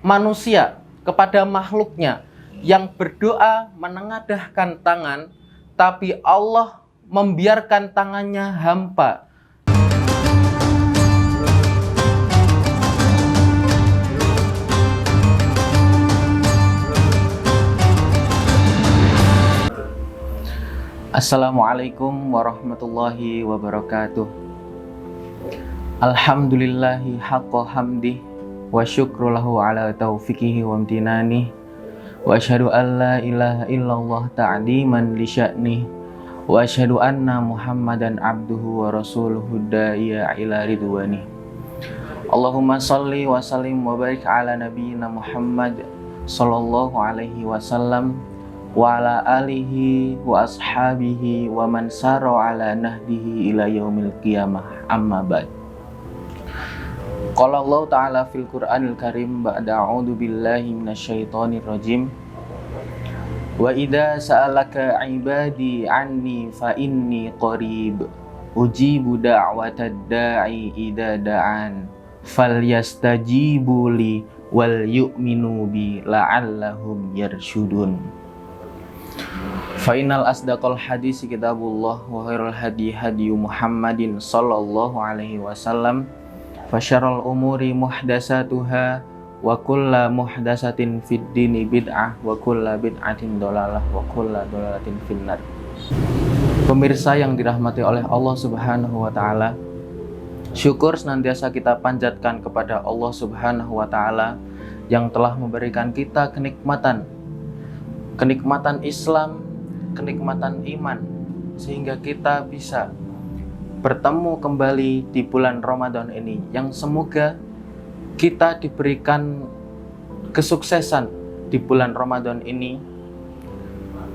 manusia, kepada makhluknya yang berdoa menengadahkan tangan, tapi Allah membiarkan tangannya hampa. Assalamualaikum warahmatullahi wabarakatuh. Alhamdulillahi haqqa hamdih wa syukru lahu ala taufiqihi wa amtinani wa asyhadu an la ilaha illallah ta'diman li sya'nih wa asyhadu anna Muhammadan abduhu wa rasuluhu da'iya ila ridwani. Allahumma salli wa sallim wa barik ala nabiyyina Muhammad sallallahu alaihi wasallam wa ala alihi wa ashabihi wa man sara ala nahdihi ila yaumil qiyamah, amma ba'd. Qala Allah ta'ala fil Qur'anil Karim ba'da a'udzu billahi minasyaitonir rajim. Wa idza sa'alaka 'ibadi 'anni fa inni qarib ujibu da'watad da'i idza da'an falyastajibu li wal yu'minu bi la'allahum yarshudun. Fainal asdaqal hadisi kitabullah wa khairul hadi hadi Muhammadin sallallahu alaihi wasallam fa syarrul umuri muhdatsatuha wa kullu muhdatsatin fid dini bid'ah wa kullu bid'atin dhalalah wa kullu dhalalatin finnar. Pemirsa yang dirahmati oleh Allah Subhanahu wa taala, syukur senantiasa kita panjatkan kepada Allah Subhanahu wa taala yang telah memberikan kita kenikmatan Islam, kenikmatan iman, sehingga kita bisa bertemu kembali di bulan Ramadan ini, yang semoga kita diberikan kesuksesan di bulan Ramadan ini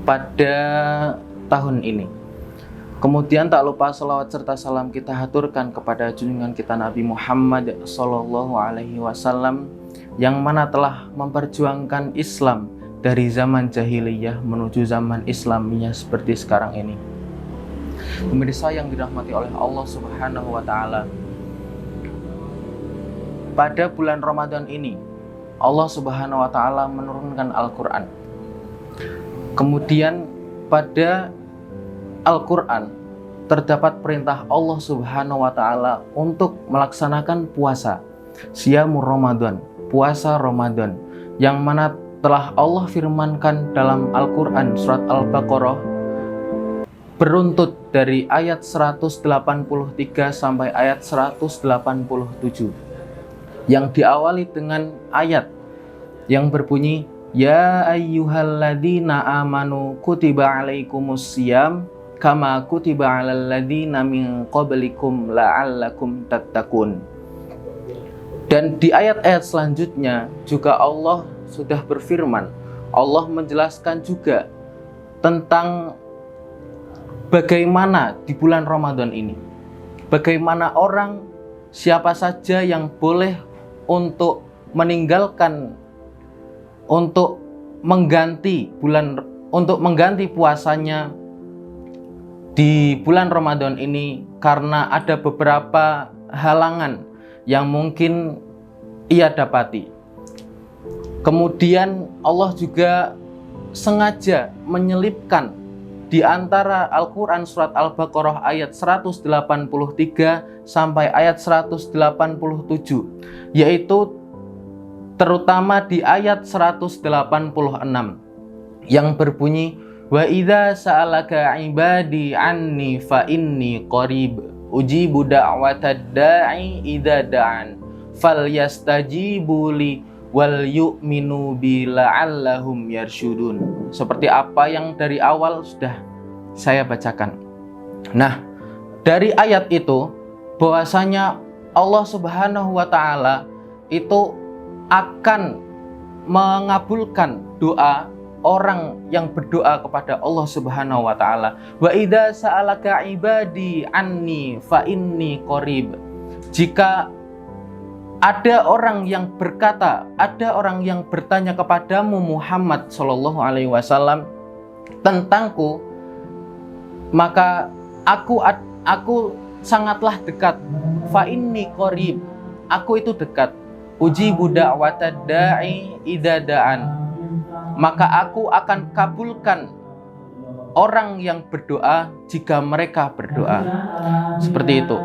pada tahun ini. Kemudian tak lupa selawat serta salam kita haturkan kepada junjungan kita Nabi Muhammad sallallahu alaihi wasallam yang mana telah memperjuangkan Islam dari zaman jahiliyah menuju zaman Islamiyah seperti sekarang ini. Pemirsa yang dirahmati oleh Allah Subhanahu wa taala, pada bulan Ramadan ini Allah Subhanahu wa taala menurunkan Al-Qur'an. Kemudian pada Al-Qur'an terdapat perintah Allah Subhanahu wa taala untuk melaksanakan puasa, Siyamur Ramadan, puasa Ramadan, yang mana telah Allah firmankan dalam Al-Quran surat Al-Baqarah beruntut dari ayat 183 sampai ayat 187 yang diawali dengan ayat yang berbunyi Ya ayyuhalladzina amanu kutiba alaikumus siyam kama kutiba alal ladzina min qablikum la'allakum tattaqun. Dan di ayat-ayat selanjutnya juga Allah sudah berfirman, Allah menjelaskan juga tentang bagaimana di bulan Ramadan ini, bagaimana orang siapa saja yang boleh untuk meninggalkan, untuk mengganti puasanya di bulan Ramadan ini karena ada beberapa halangan yang mungkin ia dapati. Kemudian Allah juga sengaja menyelipkan di antara Al-Quran surat Al-Baqarah ayat 183 sampai ayat 187, yaitu terutama di ayat 186 yang berbunyi Wa idza sa'alaka ibadi anni fa inni qarib ujibu da'watad da'i idza da'an falyastajibu li wal yu'minu bi la'allahum yarshudun. Seperti apa yang dari awal sudah saya bacakan. Nah, dari ayat itu bahwasanya Allah Subhanahu wa taala itu akan mengabulkan doa orang yang berdoa kepada Allah Subhanahu wa taala. Wa idza sa'alaka ibadi anni fa inni qarib. Jika ada orang yang berkata, ada orang yang bertanya kepadamu Muhammad Shallallahu Alaihi Wasallam tentangku, maka aku sangatlah dekat. Fa inni qarib, aku itu dekat. ujibu da'watad da'i idza da'an. Maka aku akan kabulkan orang yang berdoa jika mereka berdoa. Seperti itu.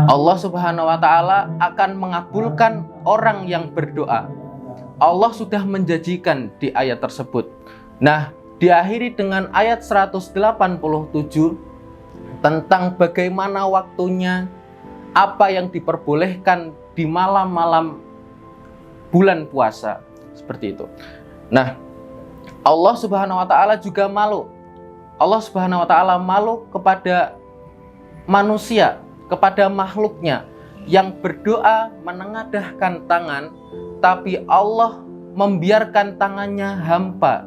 Allah Subhanahu wa taala akan mengabulkan orang yang berdoa. Allah sudah menjanjikan di ayat tersebut. Nah, diakhiri dengan ayat 187 tentang bagaimana waktunya, apa yang diperbolehkan di malam-malam bulan puasa. Seperti itu. Nah, Allah Subhanahu wa taala juga malu. Allah Subhanahu wa taala malu kepada manusia, kepada makhluknya yang berdoa menengadahkan tangan, tapi Allah membiarkan tangannya hampa.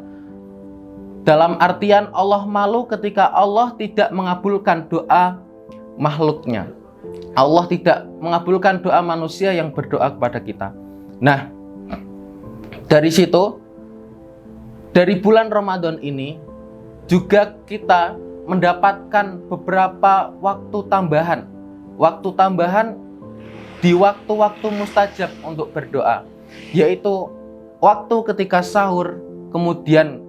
Dalam artian Allah malu ketika Allah tidak mengabulkan doa makhluknya. Allah tidak mengabulkan doa manusia yang berdoa kepada kita. Nah, dari situ, dari bulan Ramadan ini juga kita mendapatkan beberapa waktu tambahan. Waktu tambahan di waktu-waktu mustajab untuk berdoa, yaitu waktu ketika sahur, kemudian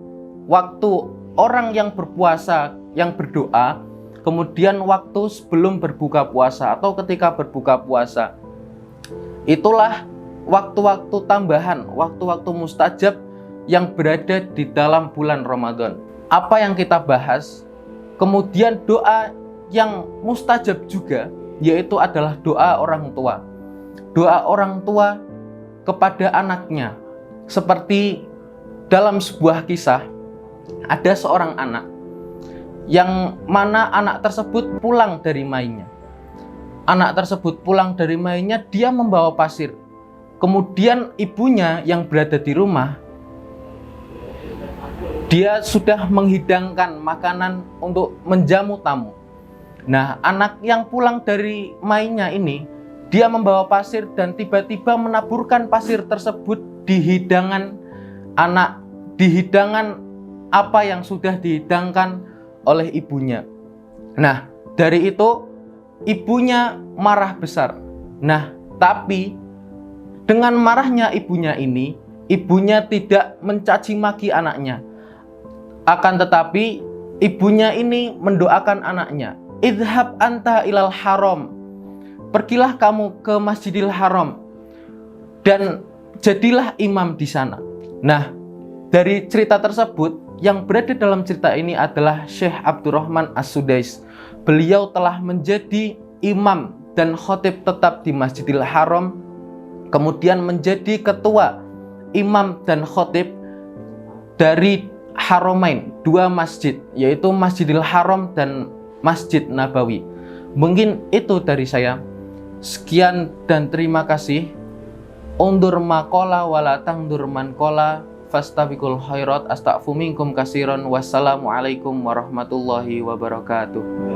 waktu orang yang berpuasa yang berdoa, kemudian waktu sebelum berbuka puasa atau ketika berbuka puasa. Itulah waktu-waktu tambahan, waktu-waktu mustajab yang berada di dalam bulan Ramadan. Apa yang kita bahas, kemudian doa yang mustajab juga, yaitu adalah doa orang tua. Doa orang tua kepada anaknya. Seperti dalam sebuah kisah, ada seorang anak yang mana anak tersebut pulang dari mainnya. Anak tersebut pulang dari mainnya, dia membawa pasir. Kemudian ibunya yang berada di rumah, dia sudah menghidangkan makanan untuk menjamu tamu. Nah, anak yang pulang dari mainnya ini, dia membawa pasir dan tiba-tiba menaburkan pasir tersebut di hidangan anak, di hidangan apa yang sudah dihidangkan oleh ibunya. Nah, dari itu ibunya marah besar. Nah, tapi dengan marahnya ibunya ini, ibunya tidak mencaci maki anaknya. Akan tetapi ibunya ini mendoakan anaknya, idhab anta ilal haram, pergilah kamu ke Masjidil Haram dan jadilah imam di sana. Nah, dari cerita tersebut, yang berada dalam cerita ini adalah Syekh Abdurrahman As-Sudais. Beliau telah menjadi imam dan khotib tetap di Masjidil Haram, kemudian menjadi ketua imam dan khotib dari Haramain, dua masjid, yaitu Masjidil Haram dan Masjid Nabawi. Mungkin itu dari saya. Sekian dan terima kasih. Undur maqala wala tangdur man qala fastabiqul khairat. Astaghfiru minkum katsiran. Wassalamualaikum warahmatullahi wabarakatuh.